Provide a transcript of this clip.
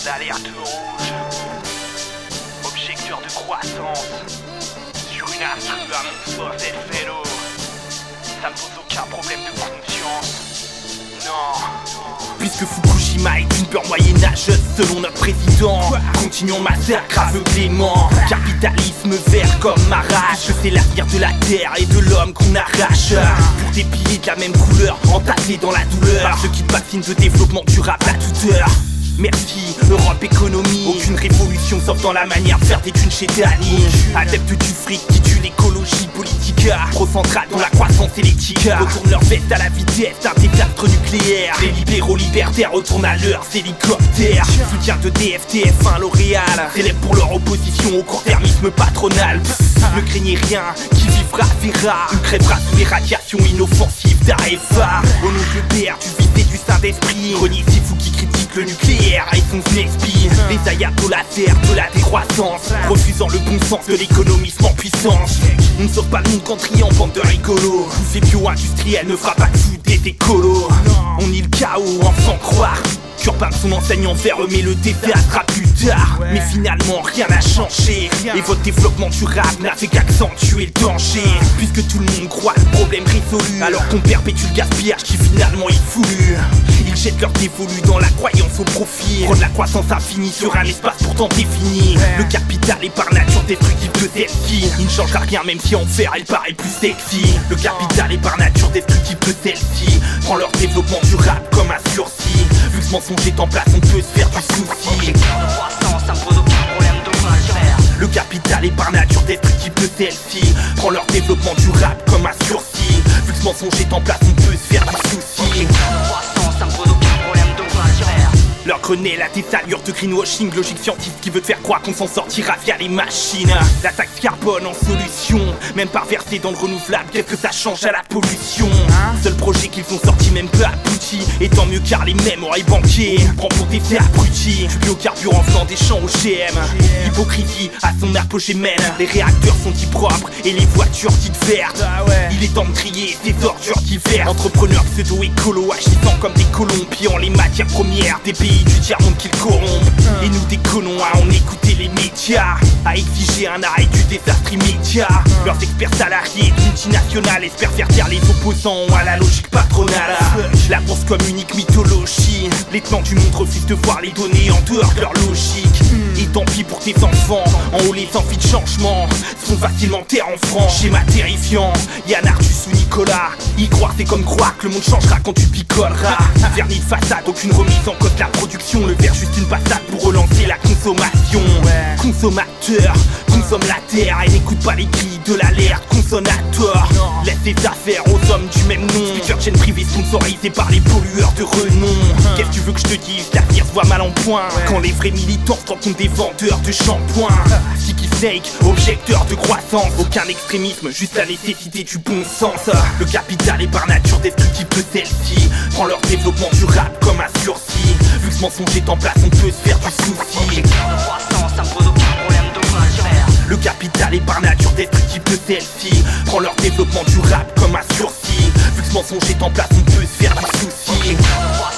d'alerte rouge. Objecteur de croissance. Sur une instru à mon sauce et félo. Ça me pose aucun problème de conscience. Non. Puisque Fukushima est une peur moyenâgeuse selon notre président, continuons le massacre aveuglément. Capitalisme vert comme ma rage, que c'est l'avenir de la terre et de l'homme qu'on arrache. Pour des piliers de la même couleur, entassés dans la douleur, ceux qui bassinent de développement durable à toute heure. Merci, Europe économie. Aucune révolution sauf dans la manière de faire des thunes chez Dani. Adeptes du fric qui tue l'écologie politica. Pro-centrale dans la croissance électrique. Retournent leur veste à la vitesse d'un désastre nucléaire. Les libéraux libertaires retournent à leurs hélicoptères. Soutien de DFTF1 L'Oréal. Célèbres pour leur opposition au court-termisme patronal. Ne craignez rien, qui vivra verra. Ou crèvera sous les radiations inoffensives d'AFA. Au nom de Père, du Fils et du Saint-Esprit. Reniez vous qui critique le nucléaire et son SNESPI. Les ayatollahs de la décroissance, refusant le bon sens de l'économisme en puissance. On ne sauve pas le monde qu'en triant, bande de rigolos. Bouffée bio-industriel ne fera pas de foot des écolos. On nie le chaos en sans croire. Urbain son enseignant vers eux mais le désastre à plus tard. Mais finalement rien n'a changé. Et votre développement durable n'a fait qu'accentuer le danger. Puisque tout le monde croit le problème résolu, alors qu'on perpétue le gaspillage qui finalement est voulu. Ils jettent leur dévolu dans la croyance au profit. Prônent la croissance infinie sur un espace pourtant défini. Le capital est par nature destructif de celle-ci. Il ne changera rien même si en faire elle paraît plus sexy. Le capital est par nature destructif de celle-ci. Prend leur développement durable comme un sursis. Vu que ce mensonge est en place, on peut se faire du souci. Objecteur de croissance, ça me pose aucun problème de conscience. Le capital est par nature destructif de celle-ci. Prend leur développement durable comme un sursis. Vu que ce mensonge est en place, on peut se faire du souci. Objecteur de croissance, ça me pose aucun problème de conscience. Leur grenelle à des allures de greenwashing, logique scientifique qui veut te faire croire qu'on s'en sortira via les machines. La taxe carbone en solution, même pas versée dans le renouvelable, qu'est-ce que ça change à la pollution? Seul projet qu'ils ont sorti même peu abouti, et tant mieux car les mêmes oreilles banquiers prend pour des abrutis. Du biocarburant venant des champs OGM. Hypocrisie à son apogée mène. Les réacteurs sont dits propres et les voitures dites vertes. Il est temps de trier ces ordures diverses. Entrepreneurs pseudo-écolos agissant comme des colons, pillant les matières premières des pays du tiers-monde qu'ils corrompent. Et nous déconnons à en écouter les médias, à exiger un arrêt du désastre immédiat. Leurs experts salariés multinationales espèrent faire taire les opposants à la logique patronale. La bourse comme unique mythologie. Les plans du monde refusent de voir les données en dehors de leur logique. Et tant pis pour tes enfants, en haut les envies de changement sont facilement terre en franc. Schéma terrifiant, Yann Arthus ou Nicolas. Y croire c'est comme croire que le monde changera quand tu picoleras. Vernis de façade, aucune remise en cause de la production. Le verre juste une passade pour relancer la consommation. Consommateur, consomme la terre et n'écoute pas les cris de l'alerte consommateur. Laisse tes affaires aux hommes du même nom. Speaker chaîne privée sponsorisée par les pollueurs de renom. Qu'est-ce que tu veux que je te dise, l'avenir se voit mal en point. Quand les vrais militants se rendent compte des vendeurs de shampoing. Sticky Snake, objecteur de croissance. Aucun extrémisme, juste la nécessité du bon sens. Le capital est par nature destructif de celle-ci. Prend leur développement durable comme un sursis. Vu que ce mensonge est en place, on peut se faire du souci. Objecteur de croissance, ça me pose aucun problème de conscience. Le capital est par nature destructif de celle-ci. Prend leur développement durable comme un sursis. Vu que ce mensonge est en place, on peut se faire du souci. Objecteur de croissance.